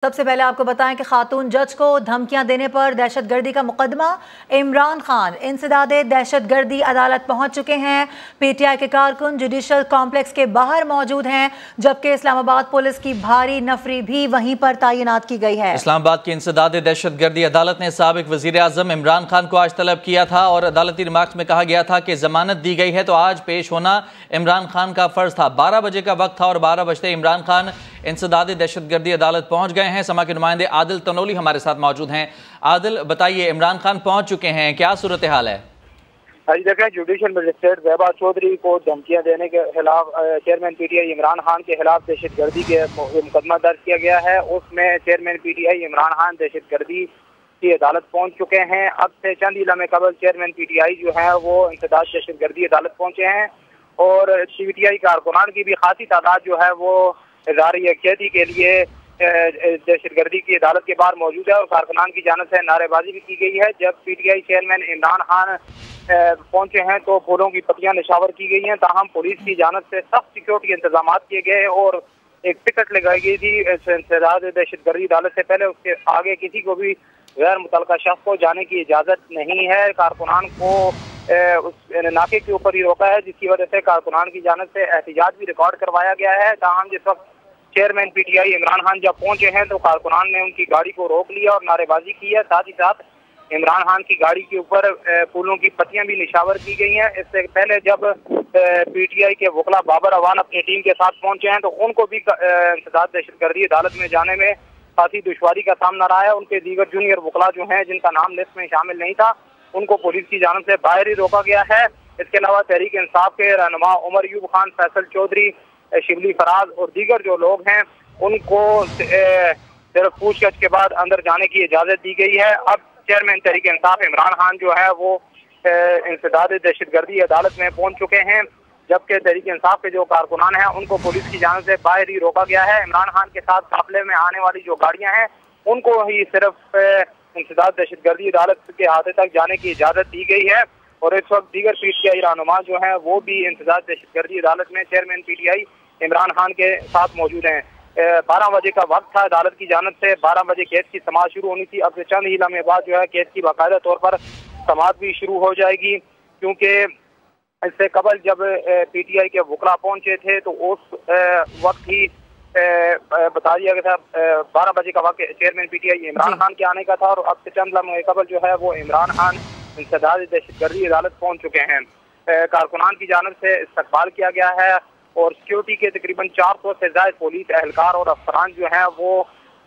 सबसे पहले आपको बताएं कि खातून जज को धमकियां देने पर दहशतगर्दी का मुकदमा। इमरान खान इंसदादे दहशतगर्दी अदालत पहुंच चुके हैं। पीटीआई के कारकुन जुडिशल कॉम्प्लेक्स के बाहर मौजूद हैं, जबकि इस्लामाबाद पुलिस की भारी नफरी भी वहीं पर तैनात की गई है। इस्लामाबाद की इंसदादे दहशतगर्दी अदालत ने साबिक वजीर आजम इमरान खान को आज तलब किया था और अदालती रिमार्क्स में कहा गया था कि जमानत दी गई है तो आज पेश होना इमरान खान का फर्ज था। 12 बजे का वक्त था और 12 बजते इमरान खान इंसदादे दहशतगर्दी अदालत पहुंच गए हैं। समा के नुमाइंदे आदिल तनोली हमारे साथ मौजूद हैं। आदिल, बताइए, इमरान खान पहुंच चुके हैं, क्या सूरत हाल है? आज देखें, जुडिशल मजिस्ट्रेट ज़ेबा चौधरी को धमकियां देने के खिलाफ चेयरमैन पीटीआई इमरान खान के खिलाफ दहशतगर्दी के मुकदमा दर्ज किया गया है। उसमें चेयरमैन पीटीआई इमरान खान दहशतगर्दी की अदालत पहुंच चुके हैं। अब से चंद ही लम्हे कबल चेयरमैन पीटीआई जो है वो इंसदाद दहशतगर्दी अदालत पहुंचे हैं और पीटीआई कारकुनान की भी खासी तादाद जो है वो इज़हार यकजहती के लिए दहशतगर्दी की अदालत के बाहर मौजूद है और कारकुनान की जानिब से नारेबाजी भी की गई है। जब पीटीआई चेयरमैन इमरान खान पहुंचे हैं तो फूलों की पत्तियां निशावर की गई हैं, ताहम पुलिस की जानिब से सख्त सिक्योरिटी इंतजाम किए गए और एक टिकट लगाई गई थी इंसदाद दहशतगर्दी अदालत से पहले। उसके आगे किसी को भी गैर मुतल्लका शख्स को जाने की इजाजत नहीं है। कारकुनान को उस नाके के ऊपर ही रोका है, जिसकी वजह से कारकुनान की जानिब से एहतिजाज भी रिकॉर्ड करवाया गया है। ताहम जिस वक्त चेयरमैन पीटीआई इमरान खान जब पहुंचे हैं तो कारकुनान ने उनकी गाड़ी को रोक लिया और नारेबाजी की है। साथ ही साथ इमरान खान की गाड़ी के ऊपर फूलों की पत्तियां भी निशावर की गई हैं। इससे पहले जब पीटीआई के वकला बाबर अवान अपनी टीम के साथ पहुंचे हैं तो उनको भी इंसदाद दहशतगर्दी अदालत में जाने में काफी दुश्वारी का सामना रहा है। उनके दीगर जूनियर वकला जो हैं जिनका नाम लिस्ट में शामिल नहीं था, उनको पुलिस की जानिब से बाहर ही रोका गया है। इसके अलावा तहरीक इंसाफ के रहनुमा उमर यूब खान, फैसल चौधरी, शिबली फराज और दीगर जो लोग हैं उनको सिर्फ पूछताछ के बाद अंदर जाने की इजाजत दी गई है। अब चेयरमैन तहरीक इंसाफ इमरान खान जो है वो इंसदाद दहशतगर्दी अदालत में पहुंच चुके हैं, जबकि तहरीक इंसाफ के जो कारकुनान हैं उनको पुलिस की जानिब से बाहर ही रोका गया है। इमरान खान के साथ काफिले में आने वाली जो गाड़ियां हैं उनको ही सिर्फ इंसदाद दहशतगर्दी अदालत के अहाते तक जाने की इजाजत दी गई है और इस वक्त दीगर पीटीआई रहनुमा जो है वो भी इंसदाद दहशतगर्दी अदालत में चेयरमैन पीटीआई इमरान खान के साथ मौजूद हैं। 12 बजे का वक्त था अदालत की जानिब से। 12 बजे केस की समाअत शुरू होनी थी। अब से चंद ही लम्हे बाद जो है केस की बाकायदा तौर पर समाअत भी शुरू हो जाएगी, क्योंकि इससे कबल जब पीटीआई के वकला पहुंचे थे तो उस वक्त ही बता दिया गया था 12 बजे का वक्त चेयरमैन पीटीआई इमरान खान के आने का था और अब से चंद लम्हे कबल जो है वो इमरान खान इंसदाद दहशतगर्दी अदालत पहुंच चुके हैं। कारकुनान की जानिब से इस्तकबाल किया गया है और सिक्योरिटी के तकरीबन 400 से ज्यादा पुलिस एहलकार और अफसरान जो हैं वो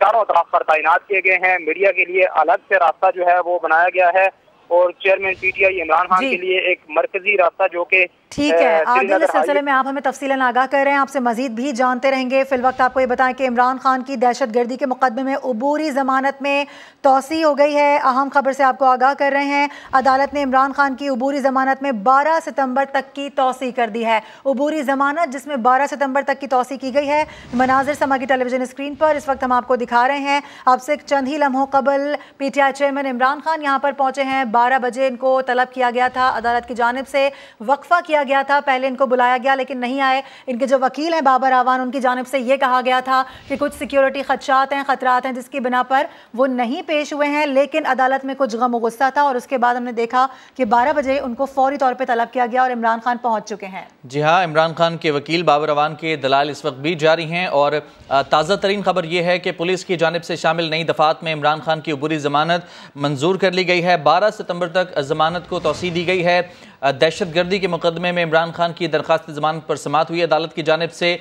चारों तरफ पर तैनात किए गए हैं। मीडिया के लिए अलग से रास्ता जो है वो बनाया गया है और चेयरमैन पीटीआई इमरान खान के लिए एक मरकजी रास्ता जो कि ठीक है। आदिल, इस सिलसिले में आप हमें तफसीलन आगाह कर रहे हैं, आपसे मजीद भी जानते रहेंगे। फिल वक्त आपको ये बताएं कि इमरान खान की दहशतगर्दी के मुकदमे में अबूरी जमानत में तोसी हो गई है। अहम खबर से आपको आगाह कर रहे हैं, अदालत ने इमरान खान की अबूरी जमानत में 12 सितंबर तक की तोसी कर दी है। अबूरी जमानत जिसमें 12 सितंबर तक की तोसी की गई है। मनाजिर समा की टेलीविजन स्क्रीन पर इस वक्त हम आपको दिखा रहे हैं। अब से चंद ही लम्हों कबल पीटीआई चेयरमैन इमरान खान यहाँ पर पहुंचे हैं। 12 बजे इनको तलब किया गया था, अदालत की जानिब से वक्फा किया गया था, पहले इनको बुलाया गया लेकिन नहीं आए। इनके जो वकील हैं बाबर अवान, उनकी जानिब से ये कहा गया था कि कुछ सिक्योरिटी खदशात हैं, खतरात हैं, जिसकी बिना पर वो नहीं पेश हुए हैं। लेकिन अदालत में कुछ गम गुस्सा था और उसके बाद हमने देखा कि 12 बजे उनको फौरी तौर पर तलब किया गया और इमरान खान पहुंच चुके हैं। जी हाँ, इमरान खान के वकील बाबर अवान के दलाल इस वक्त भी जारी हैं और ताज़ा तरीन खबर यह है कि पुलिस की जानिब से शामिल नई दफात में इमरान खान की अबूरी जमानत मंजूर कर ली गई है। 12 सितंबर तक जमानत को तोसी दी गई है। दहशतगर्दी के मुकदमे में इमरान खान की दरख्वास्त जमानत पर समाअत हुई। अदालत की जानिब से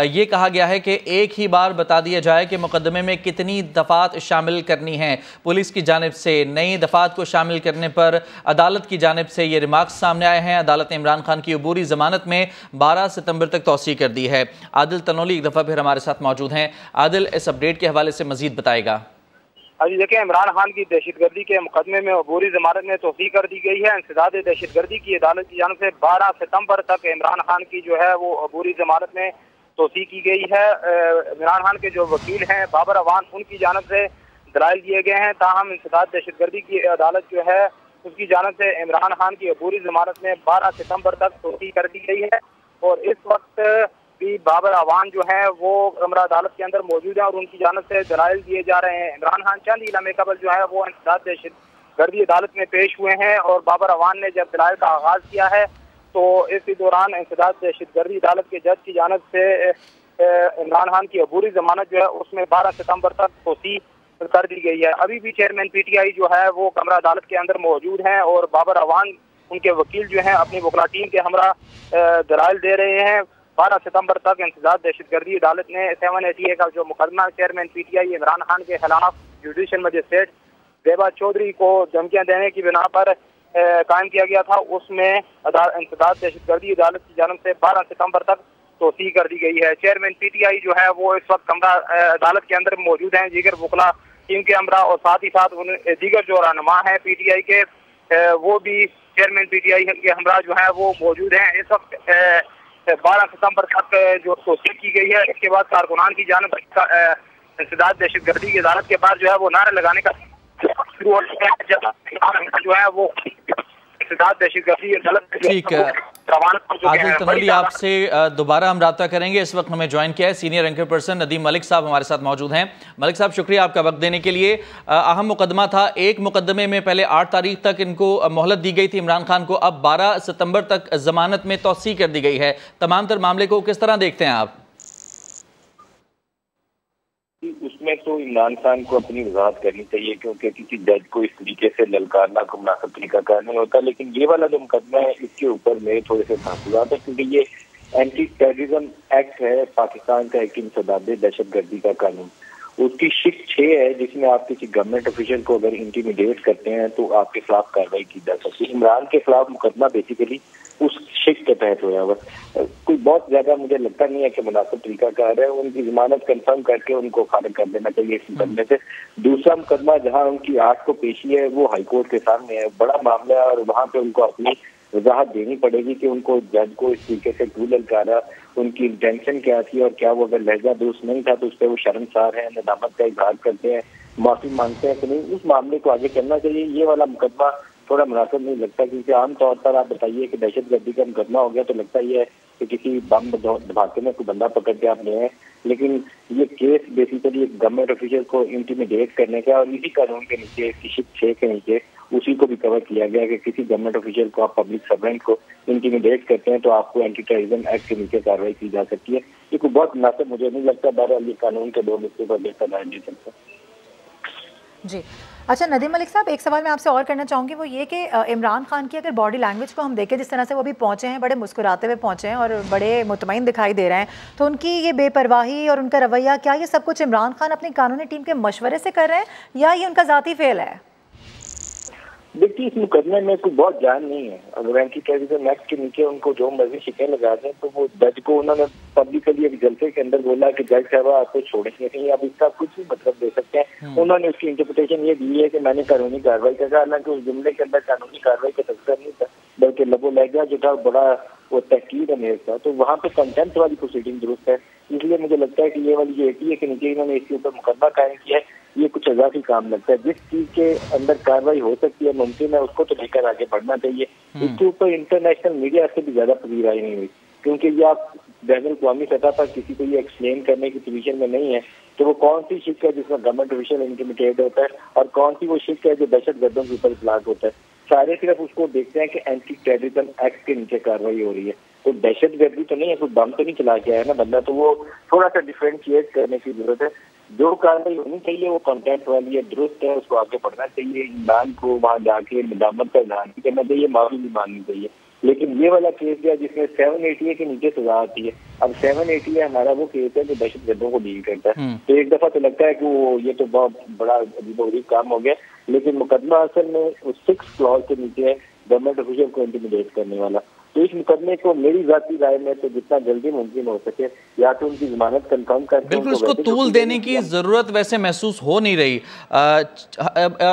ये कहा गया है कि एक ही बार बता दिया जाए कि मुकदमे में कितनी दफ़ात शामिल करनी हैं। पुलिस की जानिब से नई दफ़ात को शामिल करने पर अदालत की जानिब से ये रिमार्क्स सामने आए हैं। अदालत ने इमरान खान की अबूरी जमानत में 12 सितंबर तक तोसी कर दी है। आदिल तनोली एक दफ़ा फिर हमारे साथ मौजूद हैं। आदिल, इस अपडेट के हवाले से मजीद बताएगा। अभी देखिए, इमरान खान की दहशतगर्दी के मुकदमे में अबूरी जमानत में तोसी कर दी गई है। इंसदाद दहशतगर्दी की अदालत की जानिब से 12 सितंबर तक इमरान खान की जो है वो अबूरी जमानत में तोसी की गई है। इमरान खान के जो वकील हैं बाबर अवान, उनकी जानिब से दलाइल दिए गए हैं। ताहम इंसदाद दहशतगर्दी की अदालत जो है उसकी जानिब से इमरान खान की अबूरी जमानत में 12 सितंबर तक तोसी कर दी गई है और इस वक्त भी बाबर अवान जो है वो कमरा अदालत के अंदर मौजूद है और उनकी जानिब से दलाइल दिए जा रहे हैं। इमरान खान चंद ही लम्हे कबल जो है वो इंसदाद दहशतगर्दी अदालत में पेश हुए हैं और बाबर अवान ने जब दलाइल का आगाज किया है तो इसी दौरान इंसदाद दहशतगर्दी अदालत के जज की जानिब से इमरान खान की अबूरी जमानत जो है उसमें 12 सितंबर तक तोसी कर दी गई है। अभी भी चेयरमैन पीटीआई जो है वो कमरा अदालत के अंदर मौजूद हैं और बाबर अवान उनके वकील जो हैं अपनी वकला टीम के हमरा दलाइल दे रहे हैं। 12 सितंबर तक इंसदाद दहशतगर्दी अदालत ने 780A का जो मुकदमा चेयरमैन पीटीआई इमरान खान के खिलाफ जुडिशल मजिस्ट्रेट ज़ेबा चौधरी को धमकियां देने की बिना पर कायम किया गया था, उसमें इंसदाद दहशतगर्दी अदालत की जानिब से 12 सितंबर तक तोसी कर दी गई है। चेयरमैन पीटीआई जो है वो इस वक्त कमरा अदालत के अंदर मौजूद हैं, दीगर वकला टीम के हमरा और साथ ही साथ दीगर जो रहनुमा है पीटीआई के वो भी चेयरमैन पीटीआई के हमरा जो है वो मौजूद हैं। इस वक्त 12 सितंबर तक जो तोसी की गई है। इसके बाद कारकुनान की जानिब इंसदाद दहशतगर्दी की अदालत के बाद जो है वो नारे लगाने का शुरू हो चुका है जो है वो इंसदाद दहशतगर्दी अदालत। ठीक है, आदिल तनोली आपसे दोबारा हम राब्ता करेंगे। इस वक्त हमें ज्वाइन किया है senior anchor person Nadeem Malik साहब हमारे साथ मौजूद हैं। मलिक साहब शुक्रिया आपका वक्त देने के लिए। अहम मुकदमा था, एक मुकदमे में पहले 8 तारीख तक इनको मोहलत दी गई थी इमरान खान को, अब 12 सितंबर तक जमानत में तौसी कर दी गई है। तमाम तर मामले को किस तरह देखते हैं आप? उसमें तो इमरान खान को अपनी वजाहत करनी चाहिए क्योंकि किसी जज को इस तरीके से ललकारना को मुनासिब तरीकाकार नहीं होता। लेकिन ये वाला जो मुकदमा है इसके ऊपर मेरे थोड़े से तहफ़्फ़ुज़ात है क्योंकि ये एंटी टेररिज्म एक्ट है, पाकिस्तान का एक इंसदाद दहशतगर्दी का कानून। उसकी शिक 6 है जिसमें आप किसी गवर्नमेंट ऑफिशियल को अगर इंटीमिडेट करते हैं तो आपके खिलाफ कार्रवाई की जा सकती है। इमरान के खिलाफ मुकदमा बेसिकली उस शिक के तहत होया हुआ। कोई बहुत ज्यादा मुझे लगता नहीं है कि मुनासिब तरीका कार है। उनकी जमानत कंफर्म करके उनको खारिज कर देना चाहिए इस मुकदमे से। दूसरा मुकदमा जहां उनकी 8 को पेशी है वो हाईकोर्ट के सामने है, बड़ा मामला है और वहां पे उनको अपनी वजाहत देनी पड़ेगी कि उनको जज को इस तरीके से क्यों ललकारा, उनकी इंटेंशन क्या थी और क्या वो अगर लहजा दुरुस्त नहीं था तो उस पर वो शर्मसार है, नदामत का इजहार करते हैं, माफी मांगते हैं कि नहीं, उस मामले को आगे चलना चाहिए। ये वाला मुकदमा थोड़ा मुनासिब नहीं लगता क्योंकि आमतौर पर आप बताइए कि दहशतगर्दी का मुकदमा हो गया तो लगता ही है कि किसी बम धमाके में कोई बंदा पकड़ के आप ले आए, लेकिन ये केस बेसिकली एक गवर्नमेंट ऑफिशियल को इंटीमिडेट करने का और इसी कानून के नीचे इसकी शिक 6 के नीचे उसी को भी कवर किया गया कि किसी गवर्नमेंट ऑफिशियल को आप पब्लिक सर्वेंट को इंटीमिडेट करते हैं तो आपको एंटी टेररिज्म एक्ट के नीचे कार्रवाई की जा सकती है। ये कोई बहुत मुनासिब मुझे नहीं लगता। बहरहाल ये कानून के 2 हिस्से पर बेहतर राय दे सकता जी। अच्छा नदीम मलिक साहब, एक सवाल मैं आपसे और करना चाहूँगी, वो ये कि इमरान खान की अगर बॉडी लैंग्वेज को हम देखें, जिस तरह से वो अभी पहुँचे हैं, बड़े मुस्कुराते हुए पहुँचे हैं और बड़े मुतमईन दिखाई दे रहे हैं, तो उनकी ये बेपरवाही और उनका रवैया, क्या ये सब कुछ इमरान खान अपनी कानूनी टीम के मशवरे से कर रहे हैं या ये उनका ज़ाती फेल है? देखिए इस मुकदमे में कोई बहुत जान नहीं है। अगर एंटी टेररिज्म एक्ट के नीचे उनको जो मर्जी शिकें लगा दें तो वो जज को उन्होंने पब्लिकली एक जलसे के अंदर बोला कि जज साहब आपको छोड़ेंगे नहीं, अब इसका कुछ भी मतलब दे सकते हैं। उन्होंने उसकी इंटरप्रिटेशन ये दी है कि मैंने कानूनी कार्रवाई का, हालांकि उस जुमले के अंदर कानूनी कार्रवाई का तस्कर नहीं था बल्कि लबो लहजा जो था बड़ा वो तहकीर अमेज था, तो वहाँ पे कंटेम्प्ट वाली प्रोसीडिंग दुरुस्त है। इसलिए मुझे लगता है कि ये वाली जो 80A के नीचे इन्होंने इसके ऊपर मुकदमा कायम किया है, ये कुछ इजाफी काम लगता है। जिस चीज के अंदर कार्रवाई हो सकती है, मुमकिन है, उसको तो लेकर आगे बढ़ना चाहिए। इसके ऊपर इंटरनेशनल मीडिया से भी ज्यादा पजीराई नहीं हुई क्योंकि ये आप बैनुल अक़वामी सतह पर किसी को ये एक्सप्लेन करने की पोजीशन में नहीं है तो वो कौन सी शिक है जिसमें गवर्नमेंट ऑफिशियल इंटिमिडेट होता है और कौन सी वो शिक है जो दहशतगर्दों के ऊपर इतलाक होता है। सारे सिर्फ उसको देखते हैं कि एंटी टेररिज्म एक्ट के नीचे कार्रवाई हो रही है, तो दहशतगर्दी तो नहीं है, कोई बम तो नहीं चला के आया ना बंदा, तो वो थोड़ा सा डिफरेंशिएट करने की जरूरत है। जो कार्रवाई होनी चाहिए वो कंटेंट वाली है, दुरुस्त है, उसको आगे बढ़ना चाहिए। इमरान को वहाँ जाके निदामत का इजहार भी करना चाहिए, माफी भी मांगनी चाहिए। लेकिन ये वाला केस गया जिसमें 780A के नीचे सजा आती है। अब 780A हमारा वो केस है जो दहशतगर्दों को डील करता है, तो एक दफा तो लगता है कि वो ये तो बहुत बड़ा अजीब काम हो गया, लेकिन मुकदमा असल में उस 6 क्लॉज के नीचे है गवर्नमेंट ऑफिशियल को इंटिमिडेट करने वाला। तो इस मुकदमे को मेरी जाती राय में तो जितना जल्दी मुमकिन हो सके या तो उनकी जमानत कंफर्म करके बिल्कुल उसको तूल देने की जरूरत वैसे महसूस हो नहीं रही।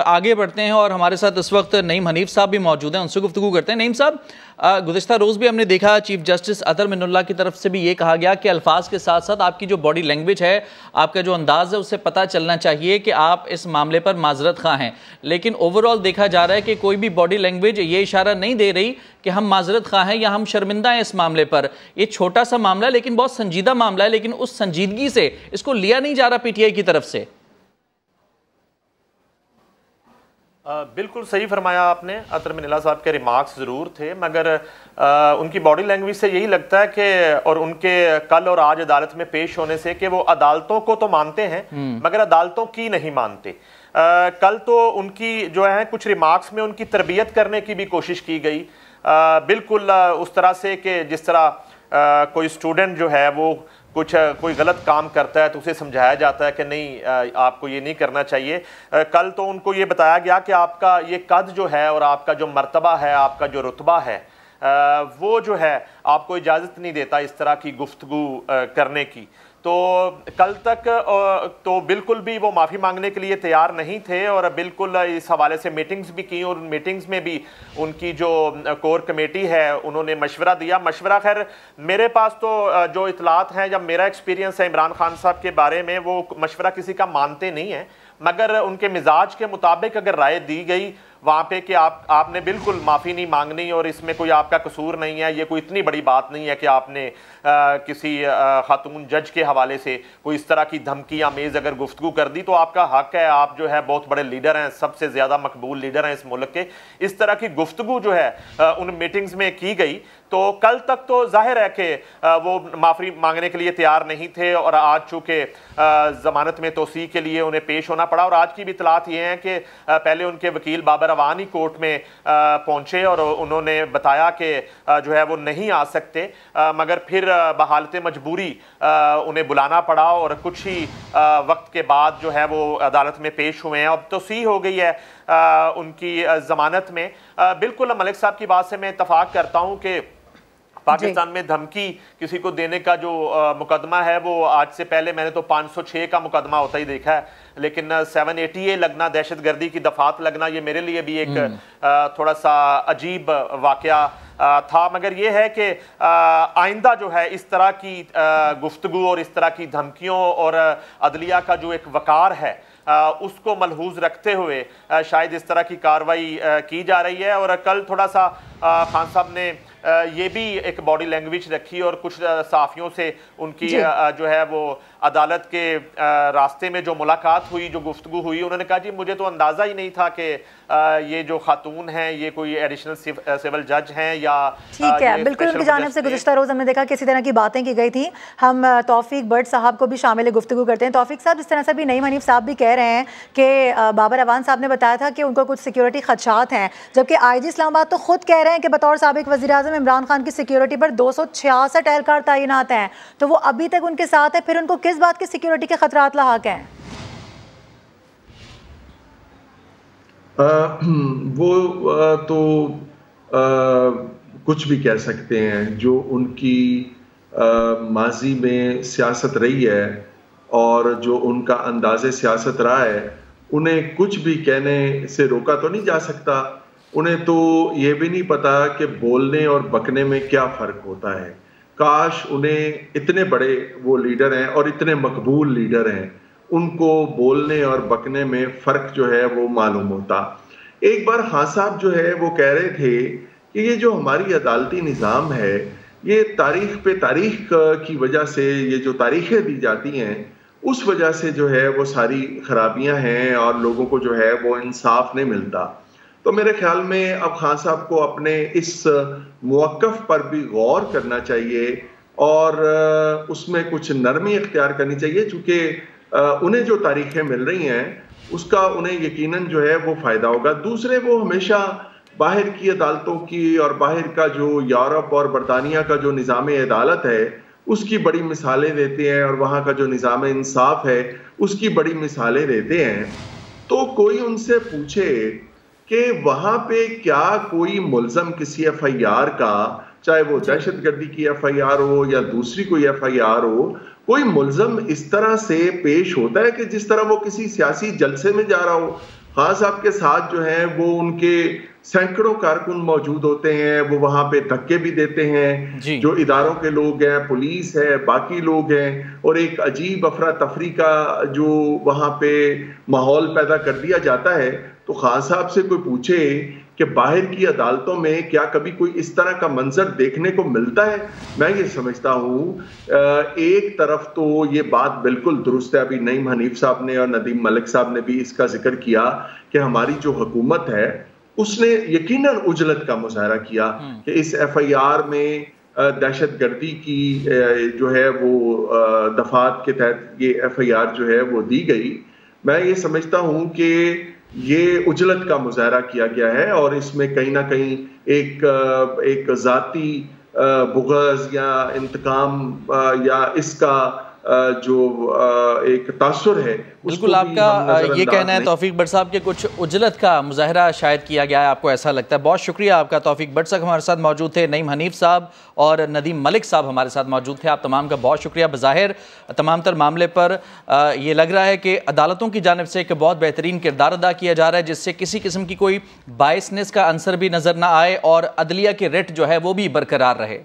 आगे बढ़ते हैं और हमारे साथ इस वक्त नईम हनीफ साहब भी मौजूद हैं, उनसे गुफ्तगू करते हैं। नईम साहब, गुज़िश्ता रोज़ भी हमने देखा चीफ जस्टिस अतर मिनुल्लाह की तरफ से भी ये कहा गया कि अल्फाज के साथ साथ आपकी जो बॉडी लैंग्वेज है, आपका जो अंदाज़ है, उससे पता चलना चाहिए कि आप इस मामले पर माजरत खां हैं। लेकिन ओवरऑल देखा जा रहा है कि कोई भी बॉडी लैंग्वेज ये इशारा नहीं दे रही कि हम माजरत खां हैं या हम शर्मिंदा हैं इस मामले पर। ये छोटा सा मामला है लेकिन बहुत संजीदा मामला है, लेकिन उस संजीदगी से इसको लिया नहीं जा रहा पीटीआई की तरफ से। बिल्कुल सही फरमाया आपने। अतर मिनुल्लाह साहब के रिमार्क्स ज़रूर थे, मगर उनकी बॉडी लैंग्वेज से यही लगता है कि और उनके कल और आज अदालत में पेश होने से कि वो अदालतों को तो मानते हैं मगर अदालतों की नहीं मानते। कल तो उनकी जो है कुछ रिमार्क्स में उनकी तरबियत करने की भी कोशिश की गई, बिल्कुल उस तरह से कि जिस तरह कोई स्टूडेंट जो है वो कोई गलत काम करता है तो उसे समझाया जाता है कि नहीं आपको ये नहीं करना चाहिए। कल तो उनको ये बताया गया कि आपका ये कद जो है और आपका जो मर्तबा है, आपका जो रुतबा है, वो जो है आपको इजाज़त नहीं देता इस तरह की गुफ्तगू करने की। तो कल तक तो बिल्कुल भी वो माफ़ी मांगने के लिए तैयार नहीं थे और बिल्कुल इस हवाले से मीटिंग्स भी की और उन मीटिंग्स में भी उनकी जो कोर कमेटी है उन्होंने मशवरा दिया। मशवरा खैर मेरे पास तो जो इतलात हैं या मेरा एक्सपीरियंस है इमरान खान साहब के बारे में, वो मशवरा किसी का मानते नहीं हैं, मगर उनके मिजाज के मुताबिक अगर राय दी गई वहाँ पे कि आपने बिल्कुल माफ़ी नहीं मांगनी और इसमें कोई आपका कसूर नहीं है, ये कोई इतनी बड़ी बात नहीं है कि आपने किसी खातून जज के हवाले से कोई इस तरह की धमकी आमेज़ अगर गुफ्तगू कर दी तो आपका हक है, आप जो है बहुत बड़े लीडर हैं, सबसे ज़्यादा मकबूल लीडर हैं इस मुल्क के। इस तरह की गुफ्तगू जो है उन मीटिंग्स में की गई। तो कल तक तो जाहिर है कि वो माफ़ी मांगने के लिए तैयार नहीं थे और आज चूँकि ज़मानत में तोसी के लिए उन्हें पेश होना पड़ा। और आज की भी इतलात ये हैं कि पहले उनके वकील बाबर अवानी कोर्ट में पहुँचे और उन्होंने बताया कि जो है वो नहीं आ सकते, मगर फिर बहालत मजबूरी उन्हें बुलाना पड़ा और कुछ ही वक्त के बाद जो है वो अदालत में पेश हुए हैं। अब तोसी हो गई है उनकी ज़मानत में। बिल्कुल मलिक साहब की बात से मैं इत्तफाक करता हूँ कि पाकिस्तान में धमकी किसी को देने का जो मुकदमा है वो आज से पहले मैंने तो 506 का मुकदमा होता ही देखा है, लेकिन 780A लगना, दहशतगर्दी की दफात लगना, ये मेरे लिए भी एक थोड़ा सा अजीब वाकया था। मगर ये है कि आइंदा जो है इस तरह की गुफ्तगू और इस तरह की धमकियों और अदलिया का जो एक वकार है उसको मलहूज रखते हुए शायद इस तरह की कार्रवाई की जा रही है। और कल थोड़ा सा खान साहब ने ये भी एक बॉडी लैंग्वेज रखी और कुछ सहाफ़ियों से उनकी जो है वो अदालत के रास्ते में जो मुलाकात हुई, जो गुफ्तगू हुई, उन्होंने कहा जी मुझे तो अंदाज़ा ही नहीं था कि ये जो खातून हैं ये कोई एडिशनल सिविल जज हैं या ठीक है। बिल्कुल उनकी जानिब से गुज़िश्ता रोज़ हमने देखा कि इसी तरह की बातें की गई थी। हम तौफीक भट्ट साहब को भी शामिल गुफ्तगू करते हैं। तौफीक साहब, जिस तरह से भी नईम हनीफ साहब भी कह रहे हैं कि बाबर अवान साहब ने बताया था कि उनको कुछ सिक्योरिटी खदशात हैं, जबकि IG इस्लामाबाद तो खुद कह रहे हैं कि बतौर साबिक वज़ीर-ए-आज़म इमरान खान की सिक्योरिटी पर 266 एहलकार तैनात हैं, तो वो अभी तक उनके साथ है, फिर उनको किस बात की सिक्योरिटी के खतरात लाहक हैं? वो तो कुछ भी कह सकते हैं। जो उनकी माजी में सियासत रही है और जो उनका अंदाज़े सियासत रहा है, उन्हें कुछ भी कहने से रोका तो नहीं जा सकता। उन्हें तो ये भी नहीं पता कि बोलने और बकने में क्या फ़र्क होता है। काश उन्हें, इतने बड़े वो लीडर हैं और इतने मकबूल लीडर हैं, उनको बोलने और बकने में फ़र्क जो है वो मालूम होता। एक बार खान साहब जो है वो कह रहे थे कि ये जो हमारी अदालती निज़ाम है ये तारीख पे तारीख की वजह से, ये जो तारीखें दी जाती हैं उस वजह से जो है वो सारी खराबियां हैं और लोगों को जो है वो इंसाफ नहीं मिलता। तो मेरे ख्याल में अब खान साहब को अपने इस मौक़िफ़ पर भी गौर करना चाहिए और उसमें कुछ नरमी इख्तियार करनी चाहिए, चूँकि उन्हें जो तारीखें मिल रही हैं उसका उन्हें यकीनन जो है वो फ़ायदा होगा। दूसरे, वो हमेशा बाहर की अदालतों की और बाहर का जो यूरोप और बरतानिया का जो निज़ाम अदालत है उसकी बड़ी मिसालें देते हैं और वहाँ का जो निज़ाम इंसाफ है उसकी बड़ी मिसालें देते हैं। तो कोई उनसे पूछे कि वहाँ पे क्या कोई मुल्ज़म किसी FIR का, चाहे वो दहशतगर्दी की FIR हो या दूसरी कोई FIR हो, कोई मुल्ज़म इस तरह से पेश होता है कि जिस तरह वो किसी सियासी जलसे में जा रहा हो। खान साहब के साथ जो है वो उनके सैकड़ों कारकुन मौजूद होते हैं, वो वहां पे धक्के भी देते हैं, जो इदारों के लोग हैं, पुलिस है, बाकी लोग हैं, और एक अजीब अफरा तफरी का जो वहां पे माहौल पैदा कर दिया जाता है। तो खान साहब से कोई पूछे कि बाहर की अदालतों में क्या कभी कोई इस तरह का मंजर देखने को मिलता है? मैं ये समझता हूँ एक तरफ तो ये बात बिल्कुल दुरुस्त है, अभी नईम हनीफ साहब ने और नदीम मलिक साहब ने भी इसका जिक्र किया कि हमारी जो हुकूमत है उसने यकीनन उजलत का मुजाहरा किया कि इस FIR में दहशतगर्दी की जो है वो दफात के तहत ये FIR जो है वो दी गई। मैं ये समझता हूँ कि ये उजलत का मुजाहरा किया गया है और इसमें कहीं ना कहीं एक जाती बुग़ज़ या इंतकाम या इसका जो एक तासुर है। बिल्कुल आपका ये कहना है तौफीक भट्ट साहब के कुछ उजलत का मुजाहरा शायद किया गया है, आपको ऐसा लगता है। बहुत शुक्रिया आपका। तौफीक भट्ट साहब हमारे साथ मौजूद थे, नईम हनीफ साहब और नदीम मलिक साहब हमारे साथ मौजूद थे। आप तमाम का बहुत शुक्रिया। बज़ाहिर तमाम तर मामले पर ये लग रहा है कि अदालतों की जानिब से एक बहुत बेहतरीन किरदार अदा किया जा रहा है, जिससे किसी किस्म की कोई बायसनेस का अंसर भी नज़र ना आए और अदलिया की रेट जो है वो भी बरकरार रहे।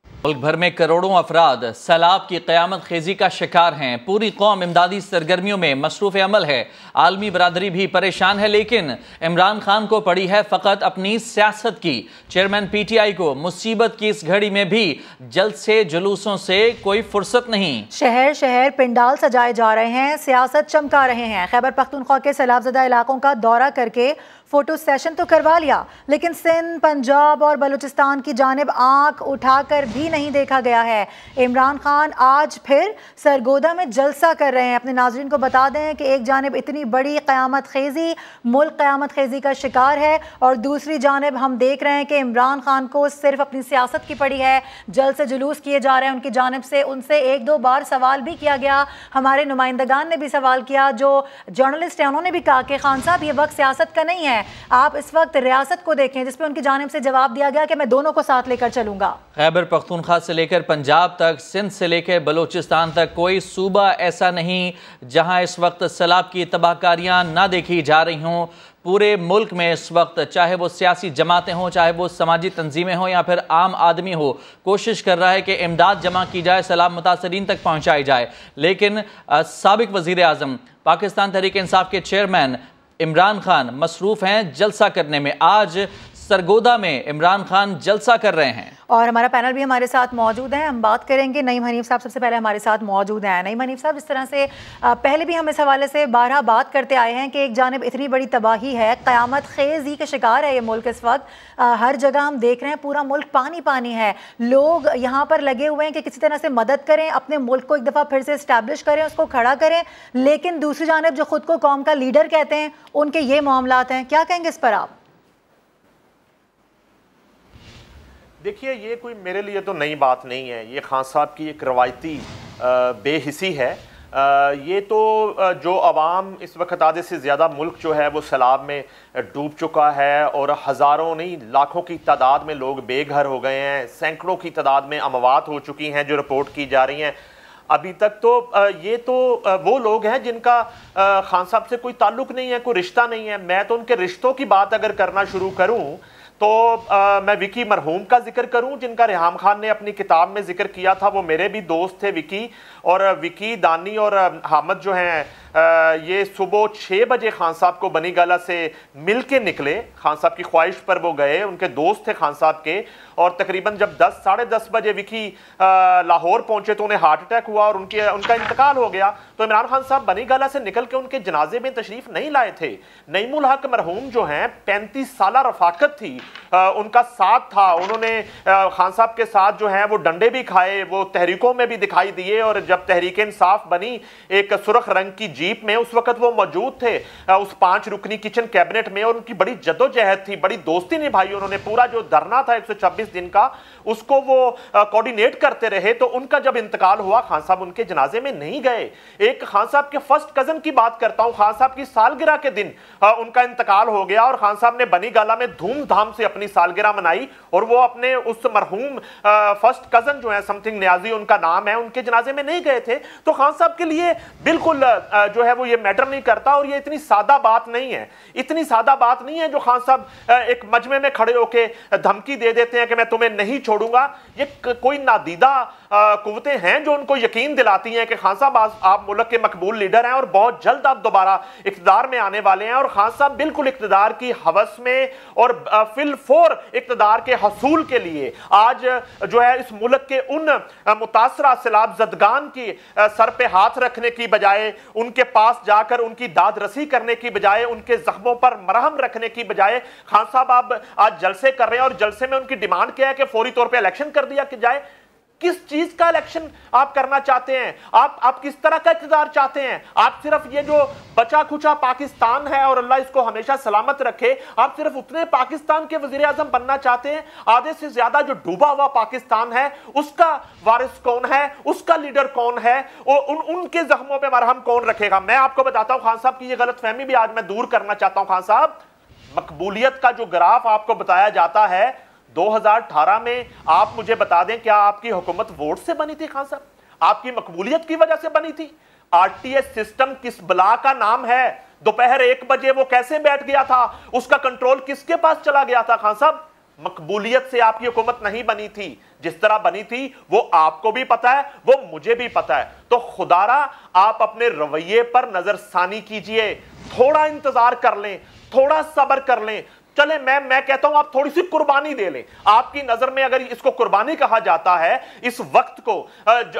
मुल्क भर में करोड़ों अफराद सैलाब की क़यामत खेजी का शिकार हैं। पूरी कौम इमदादी सरगर्मियों में मसरूफ़ अमल है। आलमी बरादरी भी परेशान है, लेकिन इमरान खान को पड़ी है फ़कत अपनी सियासत की। चेयरमैन PTI को मुसीबत की इस घड़ी में भी जल्द से जुलूसों से कोई फुर्सत नहीं। शहर शहर पिंडाल सजाए जा रहे हैं, सियासत चमका रहे हैं। खैबर पख्तूनख्वा के सैलाबज़दा इलाकों का दौरा करके फोटो सेशन तो करवा लिया, लेकिन सिंध, पंजाब और बलूचिस्तान की जानिब आंख उठाकर भी नहीं देखा गया है। इमरान खान आज फिर सरगोदा में जलसा कर रहे हैं। अपने नाज़रीन को बता दें कि एक जानिब इतनी बड़ी क़यामत खेजी, मुल्क क़यामत खेजी का शिकार है, और दूसरी जानिब हम देख रहे हैं कि इमरान खान को सिर्फ अपनी सियासत की पड़ी है। जल्द से जुलूस किए जा रहे हैं उनकी जानिब से। उनसे एक दो बार सवाल भी किया गया, हमारे नुमाइंदगान ने भी सवाल किया, जो जर्नलिस्ट हैं उन्होंने भी कहा कि खान साहब ये वक्त सियासत का नहीं है, आप इस वक्त रियासत को देखें, जिसपे उनकी जानिब से जवाब दिया गया कि मैं दोनों को साथ लेकर चलूंगा। खैबर पख्तूनख्वा से लेकर पंजाब तक, सिंध से लेकर बलूचिस्तान तक कोई सूबा ऐसा नहीं जहां इस वक्त सैलाब की तबाहकारियां ना देखी जा रही हों। पूरे मुल्क में इस वक्त चाहे वो सियासी जमातें हों, चाहे वो समाजी तंजीमें हों या फिर आम आदमी हो, कोशिश कर रहा है कि इमदाद जमा की जाए, सैलाब मुतासरीन तक पहुँचाई जाए। लेकिन साबिक वज़ीर आज़म पाकिस्तान तहरीक इंसाफ के चेयरमैन इमरान खान मसरूफ़ हैं जलसा करने में। आज सरगोदा में इमरान खान जलसा कर रहे हैं और हमारा पैनल भी हमारे साथ मौजूद है। हम बात करेंगे, नईम हनीफ साहब सबसे पहले हमारे साथ मौजूद हैं। नईम हनीफ साहब, इस तरह से पहले भी हम इस हवाले से बारहा बात करते आए हैं कि एक जानिब इतनी बड़ी तबाही है, क़यामत खेज़ी के शिकार है ये मुल्क इस वक्त। हर जगह हम देख रहे हैं पूरा मुल्क पानी पानी है। लोग यहाँ पर लगे हुए हैं कि किसी तरह से मदद करें, अपने मुल्क को एक दफ़ा फिर से इस्टेब्लिश करें, उसको खड़ा करें, लेकिन दूसरी जानिब जो खुद को कौम का लीडर कहते हैं उनके ये मामलात हैं। क्या कहेंगे इस पर आप? देखिए, ये कोई मेरे लिए तो नई बात नहीं है। ये खान साहब की एक रवायती बेहिसी है। ये तो जो अवाम इस वक्त आधे से ज़्यादा मुल्क जो है वो सैलाब में डूब चुका है और हज़ारों नहीं लाखों की तादाद में लोग बेघर हो गए हैं, सैकड़ों की तादाद में अमवात हो चुकी हैं जो रिपोर्ट की जा रही हैं। अभी तक तो ये तो वो लोग हैं जिनका खान साहब से कोई ताल्लुक़ नहीं है, कोई रिश्ता नहीं है। मैं तो उनके रिश्तों की बात अगर करना शुरू करूँ तो मैं विकी मरहूम का जिक्र करूं, जिनका रेहाम खान ने अपनी किताब में जिक्र किया था। वो मेरे भी दोस्त थे विकी, और विकी, दानी और हामिद जो हैं ये सुबह 6 बजे खान साहब को बनी गाला से मिल के निकले। खान साहब की ख्वाहिश पर वो गए, उनके दोस्त थे खान साहब के, और तकरीबन जब 10 साढ़े 10 बजे विकी लाहौर पहुंचे तो उन्हें हार्ट अटैक हुआ और उनका इंतकाल हो गया। तो इमरान खान साहब बनी गाला से निकल के उनके जनाजे में तशरीफ नहीं लाए थे। नईमुल हक मरहूम जो हैं 35 साल रफाकत थी, उनका साथ था। उन्होंने खान साहब के साथ जो है वो डंडे भी खाए, वो तहरीकों में भी दिखाई दिए, और जब तहरीक इंसाफ बनी एक सुर्ख रंग की जीप में, उस वक्त वो मौजूद थे उस 5 रुकनी किचन कैबिनेट में, और उनकी बड़ी जद्दोजहद थी, बड़ी दोस्ती निभाई उन्होंने। पूरा जो धरना था 126 दिन का, उसको वो कोऑर्डिनेट करते रहे। तो उनका जब इंतकाल हुआ, खान साहब उनके जनाजे में नहीं गए। एक खान साहब के फर्स्ट कजन की बात करता हूं, खान साहब की सालगिरह के दिन उनका इंतकाल हो गया, और खान साहब ने बनी गाला में धूमधाम से अपनी सालगिरह मनाई, और वो अपने उस मरहूम फर्स्ट कजन जो है, समथिंग न्याजी उनका नाम है, उनके जनाजे में नहीं गए थे। तो खान साहब के लिए बिल्कुल जो है वो ये मैटर नहीं करता। और ये इतनी सादा बात नहीं है, इतनी सादा बात नहीं है जो खान साहब एक मजमे में खड़े होके धमकी दे देते हैं कि मैं तुम्हें नहीं छोड़ूंगा। ये कोई नादीदा कुव्वतें हैं जो उनको यकीन दिलाती हैं कि खान साहब आप मुल्क के मकबूल लीडर हैं और बहुत जल्द आप दोबारा इख्तिदार में आने वाले हैं। और खान साहब बिल्कुल इख्तिदार की हवस में और फिलफोर इख्तिदार के हसूल के लिए आज जो है इस मुल्क के उन मुतासरा सैलाब जदगान की सर पे हाथ रखने की बजाय, उनके पास जाकर उनकी दाद रसी करने की बजाय, उनके जख्मों पर मरहम रखने की बजाय खान साहब आप आज जलसे कर रहे हैं। और जलसे में उनकी डिमांड क्या है कि फौरी तौर पे इलेक्शन कर दिया जाए। किस चीज का इलेक्शन आप करना चाहते हैं? आप किस तरह का इक़्तिदार चाहते हैं? आप सिर्फ ये जो बचा खुचा पाकिस्तान है और अल्लाह इसको हमेशा सलामत रखे, आप सिर्फ उतने पाकिस्तान के वजीर आजम बनना चाहते हैं? आधे से ज्यादा जो डूबा हुआ पाकिस्तान है उसका वारिस कौन है, उसका लीडर कौन है, उनके जख्मों पर मरहम कौन रखेगा? मैं आपको बताता हूं खान साहब की ये गलतफहमी भी आज मैं दूर करना चाहता हूं। खान साहब, मकबूलियत का जो ग्राफ आपको बताया जाता है 2018 में, आप मुझे बता दें क्या आपकी हुकूमत वोट से बनी थी? खान साहब, आपकी मकबूलियत की वजह से बनी थी? आरटीएस सिस्टम किस बला का नाम है? दोपहर 1 बजे वो कैसे बैठ गया था? उसका कंट्रोल किसके पास चला गया था? खान साहब, मकबूलियत से आपकी हुकूमत नहीं बनी थी। जिस तरह बनी थी वो आपको भी पता है, वो मुझे भी पता है। तो खुदारा आप अपने रवैये पर नजरसानी कीजिए, थोड़ा इंतजार कर लें, थोड़ा सब्र कर लें। चले मैं कहता हूं आप थोड़ी सी कुर्बानी दे लें। आपकी नजर में अगर इसको कुर्बानी कहा जाता है, इस वक्त को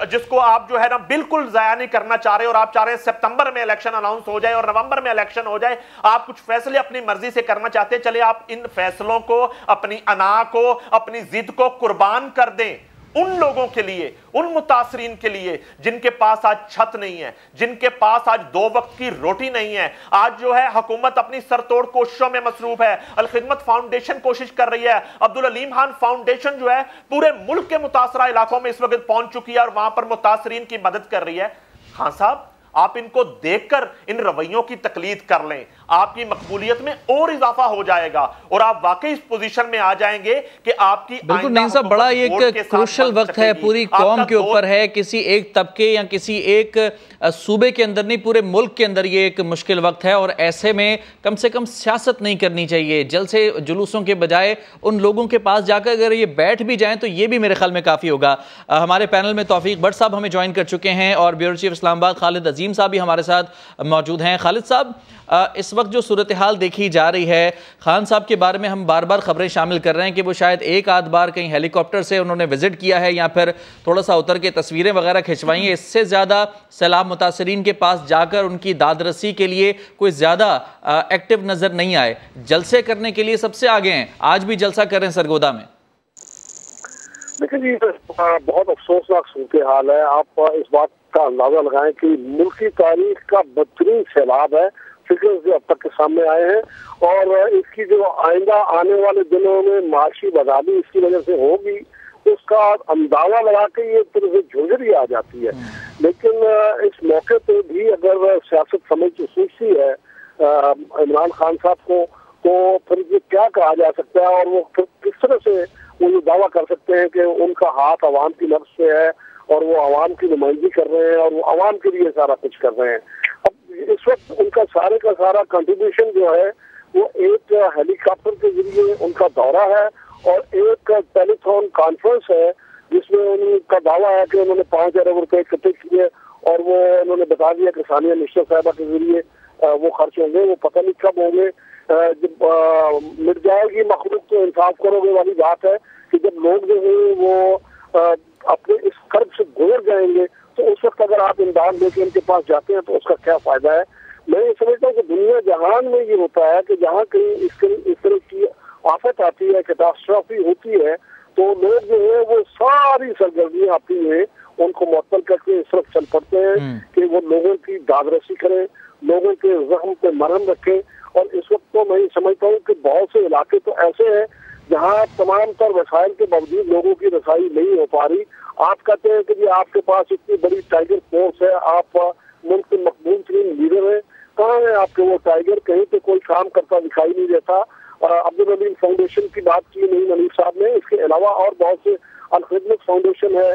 जिसको आप जो है ना बिल्कुल जाया नहीं करना चाह रहे, और आप चाह रहे हैं सितंबर में इलेक्शन अनाउंस हो जाए और नवंबर में इलेक्शन हो जाए, आप कुछ फैसले अपनी मर्जी से करना चाहते हैं। चले आप इन फैसलों को, अपनी अना को, अपनी जिद को कुर्बान कर दें उन लोगों के लिए, उन मुतासरीन के लिए जिनके पास आज छत नहीं है, जिनके पास आज 2 वक्त की रोटी नहीं है। आज जो है हुकूमत अपनी सरतोड़ कोशिशों में मसरूफ है। अल खिदमत फाउंडेशन कोशिश कर रही है, अब्दुल अलीम खान फाउंडेशन जो है पूरे मुल्क के मुतासरा इलाकों में इस वक्त पहुंच चुकी है और वहां पर मुतासरीन की मदद कर रही है। खान साहब, आप इनको देखकर इन रवैयों की तकलीद कर लें, आपकी मकबूलियत में और इजाफा हो जाएगा और आप वाकई इस पोजीशन में आ जाएंगे कि आपकी बिल्कुल नहीं साहब, बड़ा एक क्रूशल वक्त है, पूरी कौम के ऊपर है, किसी एक तबके या किसी एक सूबे के अंदर नहीं, पूरे मुल्क के अंदर ये एक मुश्किल वक्त है। और ऐसे में कम से कम सियासत नहीं करनी चाहिए। जलसे जुलूसों के बजाय उन लोगों के पास जाकर अगर ये बैठ भी जाएं तो ये भी मेरे ख्याल में काफ़ी होगा। हमारे पैनल में तौफीक भट्ट साहब हमें ज्वाइन कर चुके हैं और ब्यूरो चीफ इस्लामाबाद खालिद अजीम साहब भी हमारे साथ मौजूद हैं। खालिद साहब, इस वक्त जो सूरत हाल देखी जा रही है, खान साहब के बारे में हम बार बार खबरें शामिल कर रहे हैं कि वो शायद एक आध बार कहीं हेलीकॉप्टर से उन्होंने विजिट किया है या फिर थोड़ा सा उतर के तस्वीरें वगैरह खिंचवाई हैं। इससे ज़्यादा सैलाब मुतासरीन के पास जाकर उनकी दादरसी के लिए कोई ज़्यादा एक्टिव नज़र नहीं आए। जलसे करने के लिए सबसे आगे हैं, आज भी जलसा कर रहे हैं सरगोदा में। देखिए जी, बहुत अफसोसनाक सूरत हाल है। आप इस बात का अंदाजा लगाएं कि मुल्की तारीख का बदतरीन सैलाब है, फिक्र जो अब तक के सामने आए हैं, और इसकी जो आइंदा आने वाले दिनों में माशी बदहाली इसकी वजह से होगी, उसका अंदाजा लगा के ये तरह से झुंझरी आ जाती है। लेकिन इस मौके पे भी अगर सियासत समझ सूझती है इमरान खान साहब को, तो फिर ये क्या कहा जा सकता है और वो किस तरह से वो ये दावा कर सकते हैं कि उनका हाथ अवाम की नफ्स से है और वो अवाम की नुमाइंदगी कर रहे हैं और वो अवाम के लिए सारा कुछ कर रहे हैं। अब इस वक्त उनका सारे का सारा कंट्रीब्यूशन जो है वो एक हेलीकॉप्टर के जरिए उनका दौरा है और एक टेलीफोन कॉन्फ्रेंस है जिसमें उनका दावा है कि उन्होंने 5 अरब रुपए इकट्ठे किए और वो उन्होंने बता दिया कि सानिया निश्चय साहिबा के जरिए वो खर्च होंगे, वो पता नहीं कब होंगे। जब मिट जाएगी मखलूक तो इंसाफ करोगे वाली बात है कि जब लोग जो है वो अपने इस कर्ज से गुजर जाएंगे तो उस वक्त अगर आप इमदाद लेके इनके पास जाते हैं तो उसका क्या फायदा है। मैं ये समझता हूँ कि दुनिया जहान में ये होता है कि जहाँ कहीं इस तरह की आफत आती है, कैटास्ट्रॉफी होती है, तो लोग जो है वो सारी सरगर्मियाँ अपनी है उनको मुअत्तल करके इस तरफ चल पड़ते हैं कि वो लोगों की दादरसी करें, लोगों के जख्म पे मरहम रखें। और इस वक्त तो मैं समझता हूँ कि बहुत से इलाके तो ऐसे हैं जहाँ तमाम तर वसाइल के बावजूद लोगों की रसाई नहीं हो पा रही। आप कहते हैं कि जी आपके पास इतनी बड़ी टाइगर फोर्स है, आप मुल्क के मकबूल तरीन लीडर हैं, कहाँ है आपके वो टाइगर? कहीं पे कोई काम करता दिखाई नहीं देता। अब्दुल अलीम फाउंडेशन की बात की नहीं मनीष साहब ने, इसके अलावा और बहुत से अल खिदमत फाउंडेशन है,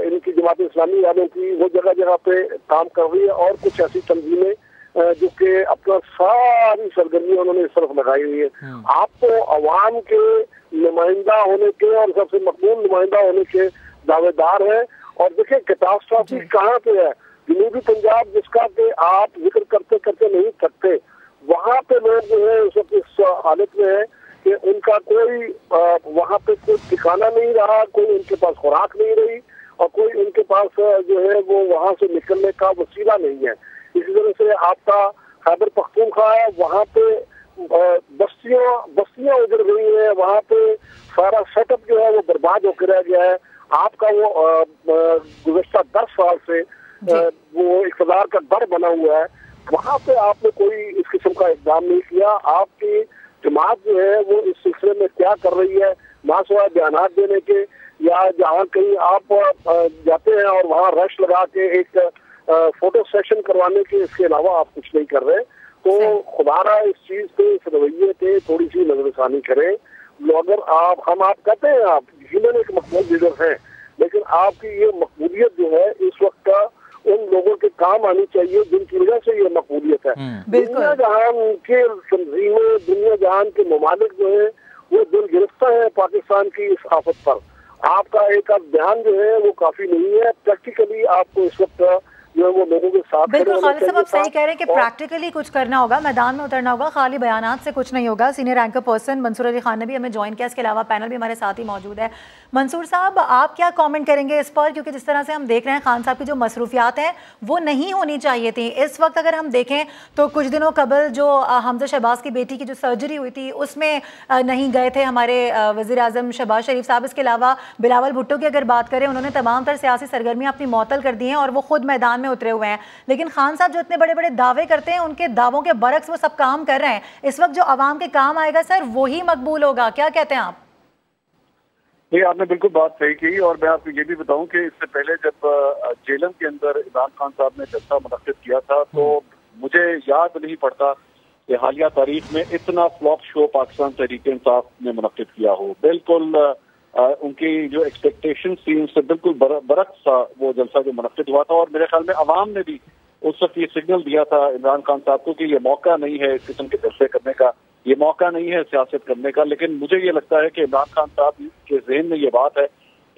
इनकी जमात इस्लामी वालों की वो जगह जगह पे काम कर रही है, और कुछ ऐसी तंजीमें जो कि अपना सारी सरगर्मी उन्होंने इस तरफ लगाई हुई है। आप तो अवाम के नुमाइंदा होने के और सबसे मकबूल नुमाइंदा होने के दावेदार हैं, और देखिए कैटास्ट्रॉफी कहाँ पे है, जनूबी पंजाब जिसका कि आप जिक्र करते करते नहीं थकते, वहाँ पे लोग जो है उस वक्त इस हालत में है कि उनका कोई वहाँ पे कोई ठिकाना नहीं रहा, कोई उनके पास खुराक नहीं रही, और कोई उनके पास जो है वो वहाँ से निकलने का वसीला नहीं है। इसी तरह से आपका खैबर पख्तूनख्वा है, वहाँ पे बस्तियां उजड़ गई है, वहाँ पे सारा सेटअप जो है वो बर्बाद होकर रह गया है। आपका वो गुज़श्ता 10 साल से वो इक़्तिदार का डर बना हुआ है, वहाँ पे आपने कोई इस किस्म का इक़दाम नहीं किया। आपकी जमात जो है वो इस सिलसिले में क्या कर रही है, मासवाए बयानात देने के, या जहाँ कहीं आप जाते हैं और वहाँ रश लगा के एक फोटो सेशन करवाने के, इसके अलावा आप कुछ नहीं कर रहे। तो खुदारा इस चीज पे, इस रवैये पे थोड़ी सी नजरसानी करें। अगर आप कहते हैं आप ह्यूमन एक मकबूल लीडर हैं, लेकिन आपकी ये मकबूलियत जो है इस वक्त का उन लोगों के काम आनी चाहिए जिनकी वजह से ये मकबूलियत है। दुनिया जहान के तंजीमें, दुनिया जहान के ममालिक जो है वो दिल गिरफ्ता है पाकिस्तान की इस आफत पर। आपका एक ध्यान जो है वो काफी नहीं है। प्रैक्टिकली आपको इस वक्त जो है वो लोगों के साथ, बिल्कुल खालिद साहब आप सही कह रहे हैं कि प्रैक्टिकली कुछ करना होगा, मैदान में उतरना होगा, खाली बयानात से कुछ नहीं होगा। Senior anchor person Mansoor Ali Khan ने भी हमें ज्वाइन किया, इसके अलावा पैनल भी हमारे साथ ही मौजूद है। मंसूर साहब आप क्या कमेंट करेंगे इस पर, क्योंकि जिस तरह से हम देख रहे हैं खान साहब की जो मसरूफियात हैं वो नहीं होनी चाहिए थी इस वक्त। अगर हम देखें तो कुछ दिनों कबल जो हमजा शहबाज की बेटी की जो सर्जरी हुई थी उसमें नहीं गए थे हमारे वज़ीर आज़म शहबाज शरीफ साहब। इसके अलावा बिलावल भुट्टो की अगर बात करें, उन्होंने तमाम तर सियासी सरगर्मियाँ अपनी मअतल कर दी हैं और वो खुद मैदान में उतरे हुए हैं। लेकिन खान साहब जो इतने बड़े बड़े दावे करते हैं, उनके दावों के बरक्स वो सब काम कर रहे हैं। इस वक्त जो आवाम के काम आएगा सर वही मकबूल होगा, क्या कहते हैं आप? नहीं, आपने बिल्कुल बात सही की, और मैं आपको ये भी बताऊं कि इससे पहले जब जेलम के अंदर इमरान खान साहब ने जलसा मुनक्किद किया था, तो मुझे याद नहीं पड़ता कि हालिया तारीख में इतना फ्लॉप शो पाकिस्तान तहरीक इंसाफ ने मुनक्किद किया हो। बिल्कुल उनकी जो एक्सपेक्टेशन थी उससे बिल्कुल बरक्स सा वो जलसा जो मुनक्किद हुआ था, और मेरे ख्याल में अवाम ने भी उस वक्त ये सिग्नल दिया था इमरान खान साहब को कि ये मौका नहीं है इस किस्म के जलसे करने का, ये मौका नहीं है सियासत करने का। लेकिन मुझे ये लगता है कि इमरान खान साहब के ज़हन में ये बात है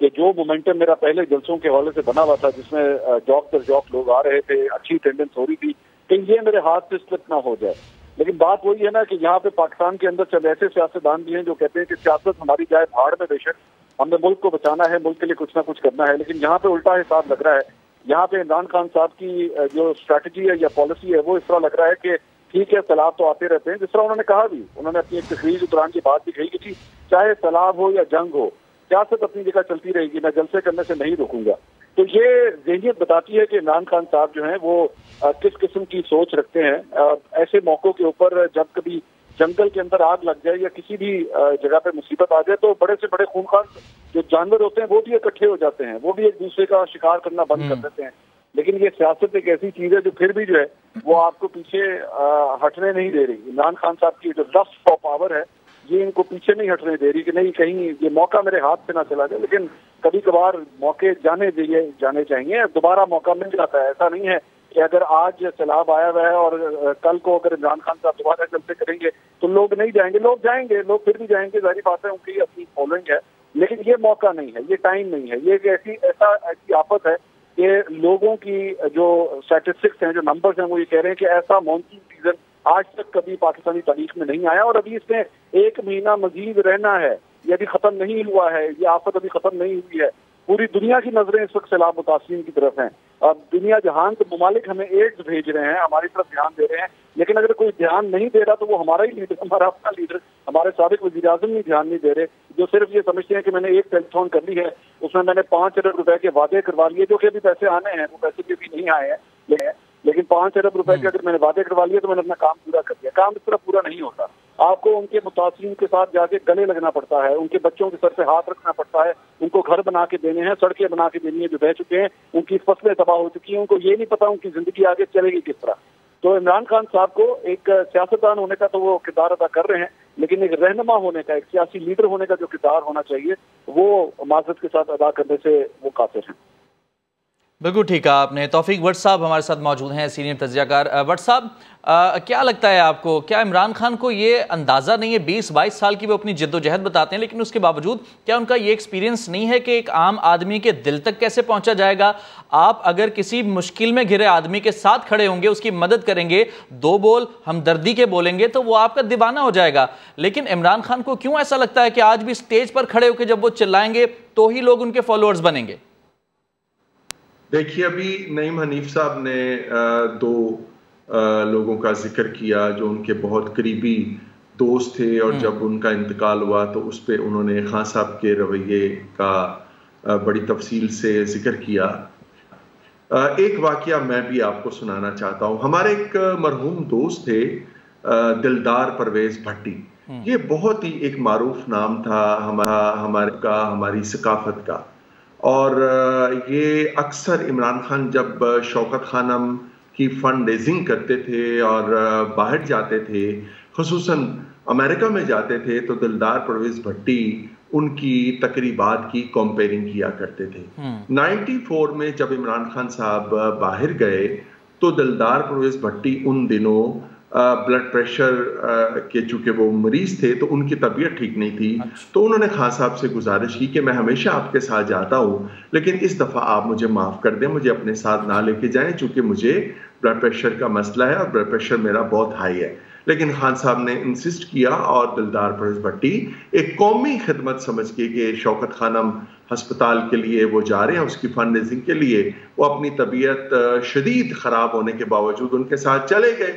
कि जो मोमेंटम मेरा पहले जलसों के हवाले से बना हुआ था, जिसमें जौक दर जौक लोग आ रहे थे, अच्छी अटेंडेंस हो रही थी, कि ये मेरे हाथ से स्लिप ना हो जाए। लेकिन बात वही है ना कि यहाँ पे पाकिस्तान के अंदर चल ऐसे सियासतदान भी हैं जो कहते हैं कि सियासत हमारी जाए भाड़ में, बेशक हमने मुल्क को बचाना है, मुल्क के लिए कुछ ना कुछ करना है। लेकिन यहाँ पे उल्टा हिसाब लग रहा है। यहाँ पे इमरान खान साहब की जो स्ट्रैटेजी है या पॉलिसी है वो इस तरह लग रहा है कि ठीक है सैलाब तो आते रहते हैं, जिस तरह उन्होंने कहा भी, उन्होंने अपनी एक तकरीर के दौरान की बात भी कही कि जी चाहे सैलाब हो या जंग हो, सियासत अपनी जगह चलती रहेगी, मैं जलसे करने से नहीं रुकूंगा। तो ये ज़हनियत बताती है कि इमरान खान साहब जो हैं वो किस किस्म की सोच रखते हैं। ऐसे मौकों के ऊपर जब कभी जंगल के अंदर आग लग जाए या किसी भी जगह पे मुसीबत आ जाए, तो बड़े से बड़े खूंखार जो जानवर होते हैं वो भी इकट्ठे हो जाते हैं, वो भी एक दूसरे का शिकार करना बंद कर देते हैं। लेकिन ये सियासत एक ऐसी चीज है जो फिर भी जो है वो आपको पीछे हटने नहीं दे रही। इमरान खान साहब की जो लस्ट फॉर पावर है ये इनको पीछे नहीं हटने दे रही कि नहीं कहीं ये मौका मेरे हाथ से ना चला जाए। लेकिन कभी कभार मौके जाने चाहिए, दोबारा मौका मिल जाता है। ऐसा नहीं है कि अगर आज सैलाब आया हुआ है और कल को अगर इमरान खान साहब दोबारा जलसे करेंगे तो लोग नहीं जाएंगे, लोग जाएंगे, लोग फिर भी जाएंगे, जाहिर बात है उनकी अपनी फॉलोइंग है। लेकिन ये मौका नहीं है, ये टाइम नहीं है, ये ऐसी आफत है कि लोगों की जो स्टैटिस्टिक्स हैं, जो नंबर्स हैं, वो ये कह रहे हैं कि ऐसा मॉनसून सीजन आज तक कभी पाकिस्तानी तारीख में नहीं आया, और अभी इसमें 1 महीना मजीद रहना है। ये अभी खत्म नहीं हुआ है, ये आफत अभी खत्म नहीं हुई है। पूरी दुनिया की नजरें इस वक्त सैलाब मुतासिरीन की तरफ हैं। अब दुनिया जहान के ममालिक हमें एड्स भेज रहे हैं, हमारी तरफ ध्यान दे रहे हैं, लेकिन अगर कोई ध्यान नहीं दे रहा तो वो हमारा ही लीडर, हमारा अपना लीडर, हमारे साबिक वज़ीर आज़म ही ध्यान नहीं दे रहे, जो सिर्फ ये समझते हैं कि मैंने एक टेलीथॉन कर ली है, उसमें मैंने 5 अरब रुपए के वादे करवा लिए, जो कि अभी पैसे आने हैं, वो पैसे भी नहीं आए हैं, लेकिन 5 अरब रुपए के अगर मैंने वादे करवा लिए तो मैंने अपना काम पूरा कर दिया। काम इस तरह पूरा नहीं होता। आपको उनके मुतासिरीन के साथ जाके गले लगना पड़ता है, उनके बच्चों के सर पे हाथ रखना पड़ता है, उनको घर बना के देने हैं, सड़कें बना के देनी है जो बह चुके हैं, उनकी फसलें तबाह हो चुकी हैं, उनको ये नहीं पता उनकी जिंदगी आगे चलेगी किस तरह। तो इमरान खान साहब को एक सियासतदान होने का तो वो किरदार अदा कर रहे हैं, लेकिन एक रहनुमा होने का, एक सियासी लीडर होने का जो किरदार होना चाहिए वो माजरत के साथ अदा करने से वो काफिर हैं। बिल्कुल ठीक है आपने। तौफीक भट्ट साहब हमारे साथ मौजूद हैं, सीनियर तज्जियाकार। भट्ट साहब, क्या लगता है आपको, क्या इमरान खान को ये अंदाज़ा नहीं है, 20-22 साल की वो अपनी जद्दोजहद बताते हैं, लेकिन उसके बावजूद क्या उनका ये एक्सपीरियंस नहीं है कि एक आम आदमी के दिल तक कैसे पहुंचा जाएगा? आप अगर किसी मुश्किल में घिरे आदमी के साथ खड़े होंगे, उसकी मदद करेंगे, 2 बोल हमदर्दी के बोलेंगे तो वो आपका दीवाना हो जाएगा। लेकिन इमरान खान को क्यों ऐसा लगता है कि आज भी स्टेज पर खड़े होकर जब वो चिल्लाएंगे तो ही लोग उनके फॉलोअर्स बनेंगे? देखिए, अभी नईम हनीफ साहब ने 2 लोगों का जिक्र किया जो उनके बहुत करीबी दोस्त थे, और जब उनका इंतकाल हुआ तो उस पर उन्होंने खान साहब के रवैये का बड़ी तफसील से जिक्र किया। एक वाकया मैं भी आपको सुनाना चाहता हूँ। हमारे एक मरहूम दोस्त थे दिलदार परवेज भट्टी। ये बहुत ही एक मारूफ नाम था हमारी सकाफत का, और ये अक्सर इमरान खान जब शौकत खानम की फंड रेजिंग करते थे और बाहर जाते थे, खुसूसन अमेरिका में जाते थे, तो दिलदार परवेज भट्टी उनकी तकरीबात की कंपेयरिंग किया करते थे। 94 में जब इमरान खान साहब बाहर गए तो दिलदार परवेज भट्टी उन दिनों ब्लड प्रेशर के चूंकि वो मरीज थे तो उनकी तबीयत ठीक नहीं थी। तो उन्होंने खान साहब से गुजारिश की कि मैं हमेशा आपके साथ जाता हूँ, लेकिन इस दफ़ा आप मुझे माफ़ कर दें, मुझे अपने साथ ना लेके जाएं, चूंकि मुझे ब्लड प्रेशर का मसला है और ब्लड प्रेशर मेरा बहुत हाई है। लेकिन खान साहब ने इंसिस्ट किया और दिलदार परवेज भट्टी एक कौमी खिदमत समझ के कि शौकत खानम हस्पताल के लिए वो जा रहे हैं, उसकी फंड रेजिंग के लिए, वो अपनी तबीयत शदीद ख़राब होने के बावजूद उनके साथ चले गए।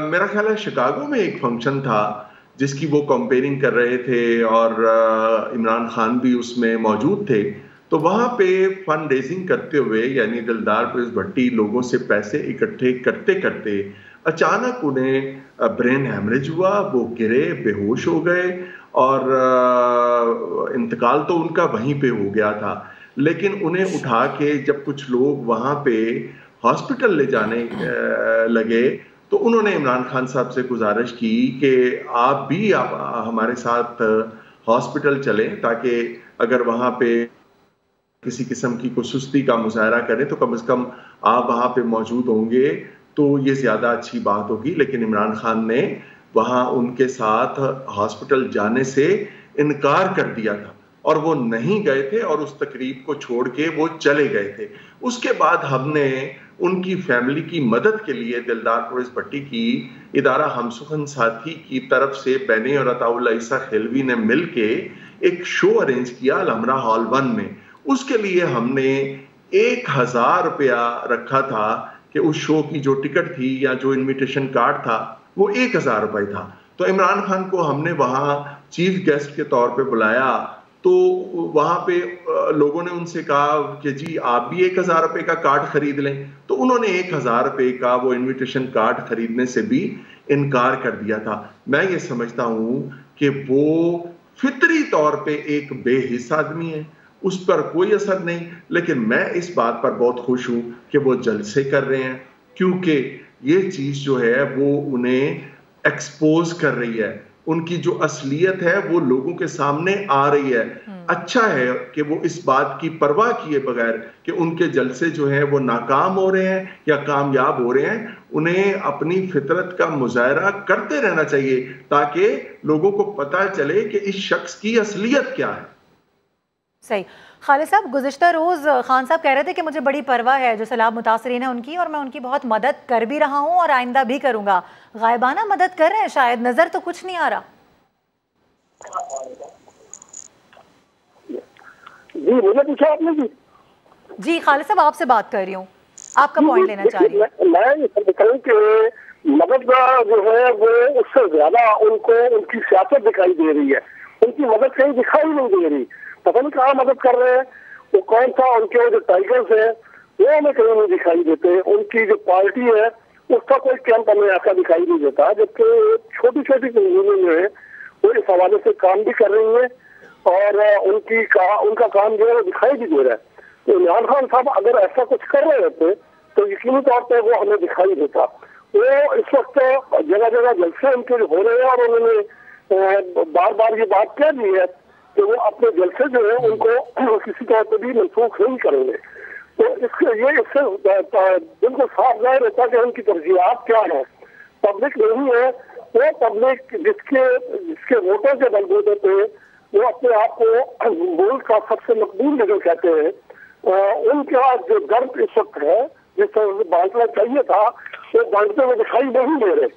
मेरा ख्याल है शिकागो में एक फंक्शन था जिसकी वो कंपेयरिंग कर रहे थे और इमरान खान भी उसमें मौजूद थे। तो वहाँ पे फंड रेजिंग करते हुए यानी दिलदार परवेज भट्टी लोगों से पैसे इकट्ठे करते करते अचानक उन्हें ब्रेन हैमरेज हुआ, वो गिरे, बेहोश हो गए और इंतकाल तो उनका वहीं पे हो गया था। लेकिन उन्हें उठा के जब कुछ लोग वहाँ पे हॉस्पिटल ले जाने लगे तो उन्होंने इमरान खान साहब से गुजारिश की कि आप हमारे साथ हॉस्पिटल चलें, ताकि अगर वहाँ पे किसी किस्म की कोई सुस्ती का मुजाहरा करें तो कम से कम आप वहाँ पे मौजूद होंगे तो ये ज़्यादा अच्छी बात होगी। लेकिन इमरान खान ने वहाँ उनके साथ हॉस्पिटल जाने से इनकार कर दिया था और वो नहीं गए थे और उस तकरीब को छोड़ के वो चले गए थे। उसके बाद हमने उनकी फैमिली की मदद के लिए दिलदार परवेज भट्टी की इदारा हमसुखन साथी की तरफ से बैने और अताउल्ला ईसा खेलवी ने मिलके एक शो अरेंज किया अलहमरा हॉल 1 में। उसके लिए हमने 1000 रुपया रखा था कि उस शो की जो टिकट थी या जो इनविटेशन कार्ड था वो 1000 रुपये था। तो इमरान खान को हमने वहाँ चीफ गेस्ट के तौर पे बुलाया तो वहाँ पे लोगों ने उनसे कहा कि जी आप भी 1000 रुपये का कार्ड खरीद लें। तो उन्होंने 1000 रुपये का वो इनविटेशन कार्ड खरीदने से भी इनकार कर दिया था। मैं ये समझता हूँ कि वो फितरी तौर पे एक बेहिस आदमी है, उस पर कोई असर नहीं। लेकिन मैं इस बात पर बहुत खुश हूँ कि वो जलसे कर रहे हैं, क्योंकि ये चीज़ जो है वो उन्हें एक्सपोज कर रही है, उनकी जो असलियत है वो लोगों के सामने आ रही है। अच्छा है कि वो इस बात की परवाह किए बगैर कि उनके जलसे जो हैं वो नाकाम हो रहे हैं या कामयाब हो रहे हैं, उन्हें अपनी फितरत का मुजाहरा करते रहना चाहिए ताकि लोगों को पता चले कि इस शख्स की असलियत क्या है। सही। खालिद साहब, गुज़िश्ता रोज़ खान साहब कह रहे थे कि मुझे बड़ी परवाह है जो सैलाब मुतासरीन है उनकी, और मैं उनकी बहुत मदद कर भी रहा हूँ और आइंदा भी करूँगा। गायबाना मदद कर रहे हैं शायद, नज़र तो कुछ नहीं आ रहा। जी मुझे पूछा आपने? जी खालिद साहब आपसे बात कर रही हूँ, आपका पॉइंट लेना चाह रही हूँ। मैं ये कहूँ कि मदद जो है वो उससे ज्यादा उनको उनकी सियासत दिखाई दे रही है, उनकी मदद कहीं दिखाई नहीं दे रही। पता नहीं कहाँ मदद कर रहे हैं, वो कौन सा उनके जो टाइगर्स है वो हमें कहीं नहीं दिखाई देते। उनकी जो पार्टी है उसका कोई कैंप हमें ऐसा दिखाई नहीं देता, जबकि छोटी छोटी तंजीमें जो है वो इस हवाले से काम भी कर रही है और उनका काम जो है वो दिखाई भी दे रहा है। तो इमरान खान साहब अगर ऐसा कुछ कर रहे होते तो यकीनी तौर पर वो हमें दिखाई देता। वो इस वक्त जगह जगह जलसे उनके हो रहे हैं और उन्होंने बार बार ये बात कह दी है कि वो अपने जलसे जो है उनको किसी तौर पर भी मनसूख नहीं करेंगे। तो इससे बिल्कुल साफ जाहिर होता है कि उनकी तरजीहात क्या है। पब्लिक नहीं है वो पब्लिक जिसके वोटों के बलबूते पे वो अपने आप को मुल्क का सबसे मकबूल लीडर कहते हैं, उनका जो दर्द इस वक्त है जिस तरह से बांटना चाहिए था वो बांटते हुए दिखाई नहीं दे रहे।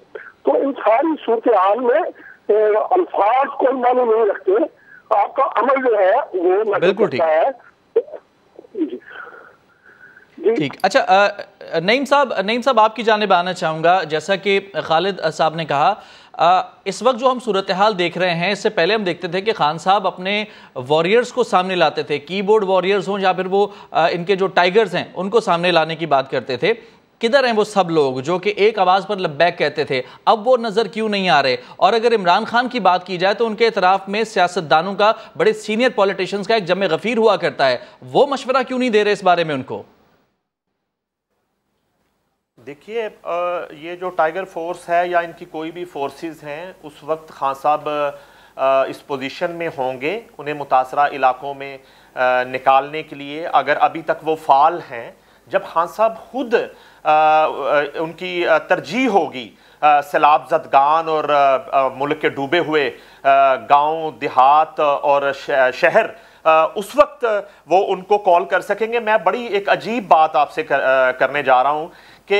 तो इन सारी सूरत हाल में अल्फाज कोई मायने नहीं रखते, आपका अमल जो है वो बिल्कुल ठीक है। ठीक। अच्छा नईम साहब आपकी जानिब आना चाहूँगा। जैसा कि खालिद साहब ने कहा, इस वक्त जो हम सूरत हाल देख रहे हैं, इससे पहले हम देखते थे कि खान साहब अपने वॉरियर्स को सामने लाते थे, कीबोर्ड वॉरियर्स हों या फिर वो इनके जो टाइगर्स हैं उनको सामने लाने की बात करते थे। किधर हैं वो सब लोग जो कि एक आवाज़ पर लब्बैक कहते थे? अब वो नज़र क्यों नहीं आ रहे? और अगर इमरान खान की बात की जाए तो उनके इतराफ़ में सियासतदानों का, बड़े सीनियर पॉलिटिशियंस का एक जमे गफीर हुआ करता है, वो मशवरा क्यों नहीं दे रहे इस बारे में उनको? देखिए, ये जो टाइगर फोर्स है या इनकी कोई भी फोर्सेस हैं, उस वक्त खान साहब इस पोजीशन में होंगे उन्हें मुतासरा इलाकों में निकालने के लिए, अगर अभी तक वो फाल हैं। जब खान साहब खुद उनकी तरजीह होगी सैलाब ज़दगान और मुल्क के डूबे हुए गांव देहात और शहर, उस वक्त वो उनको कॉल कर सकेंगे। मैं बड़ी एक अजीब बात आपसे करने जा रहा हूँ कि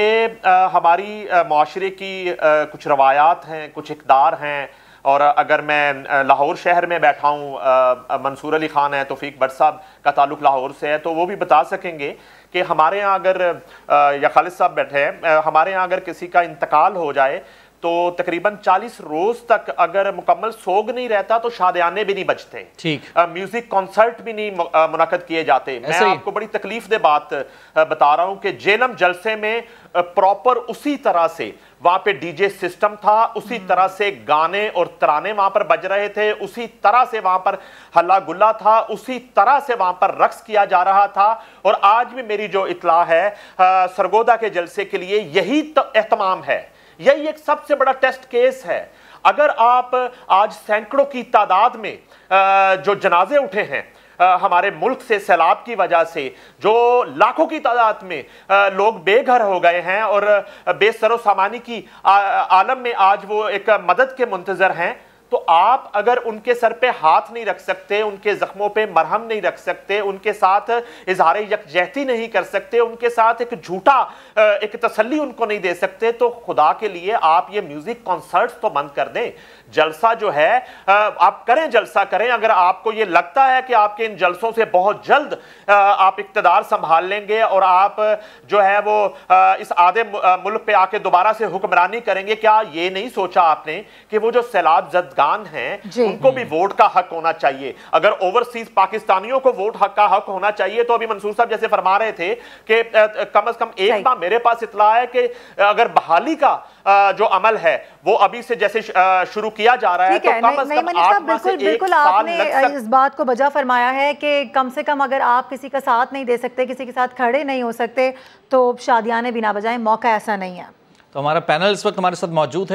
हमारी माशरे की कुछ रवायात हैं, कुछ इक़दार हैं, और अगर मैं लाहौर शहर में बैठा हूँ, मंसूर अली ख़ान है, तौफीक भट्ट साहब का ताल्लुक़ लाहौर से है, तो वो भी बता सकेंगे कि हमारे यहाँ अगर, या खालिद साहब बैठे हैं, हमारे यहाँ अगर किसी का इंतकाल हो जाए तो तकरीबन 40 रोज तक अगर मुकम्मल सोग नहीं रहता तो शादियाने भी नहीं बजते, ठीक, म्यूजिक कॉन्सर्ट भी नहीं मुनक्कद किए जाते। मैं आपको बड़ी तकलीफ दे बात बता रहा हूं कि जेलम जलसे में प्रॉपर उसी तरह से वहां पे डीजे सिस्टम था, उसी तरह से गाने और तराने वहां पर बज रहे थे, उसी तरह से वहां पर हल्ला गुल्ला था, उसी तरह से वहां पर रक्स किया जा रहा था। और आज भी मेरी जो इतला है, सरगोदा के जलसे के लिए यही एहतमाम है, यही एक सबसे बड़ा टेस्ट केस है। अगर आप आज सैकड़ों की तादाद में जो जनाजे उठे हैं हमारे मुल्क से सैलाब की वजह से, जो लाखों की तादाद में लोग बेघर हो गए हैं और बेसरो सामानी की आलम में आज वो एक मदद के मुंतजर हैं, तो आप अगर उनके सर पे हाथ नहीं रख सकते, उनके जख्मों पे मरहम नहीं रख सकते, उनके साथ इजहार यकजहती नहीं कर सकते, उनके साथ एक झूठा एक तसल्ली उनको नहीं दे सकते, तो खुदा के लिए आप ये म्यूजिक कॉन्सर्ट्स तो बंद कर दें। जलसा जो है आप करें, जलसा करें। अगर आपको ये लगता है कि आपके इन जलसों से बहुत जल्द आप इक्तदार संभाल लेंगे और आप जो है वो इस आधे मुल्क पे आके दोबारा से हुक्मरानी करेंगे, क्या ये नहीं सोचा आपने कि वो जो सैलाब जदगान हैं उनको भी वोट का हक होना चाहिए? अगर ओवरसीज पाकिस्तानियों को वोट हक का हक होना चाहिए तो अभी मंसूर साहब जैसे फरमा रहे थे कि कम से कम एक बार मेरे पास इतला है कि अगर बहाली का जो अमल है वो अभी से जैसे शुरू किया जा रहा है, तो कम से कम 8 माह से 1 साल लग सकता है। इस बात को बजा फरमाया है कि कम से कम अगर आप किसी का साथ नहीं दे सकते, किसी के साथ खड़े नहीं हो सकते, तो शादियाने भी ना बजाएं, मौका ऐसा नहीं है। तो हमारा पैनल इस वक्त हमारे साथ मौजूद है।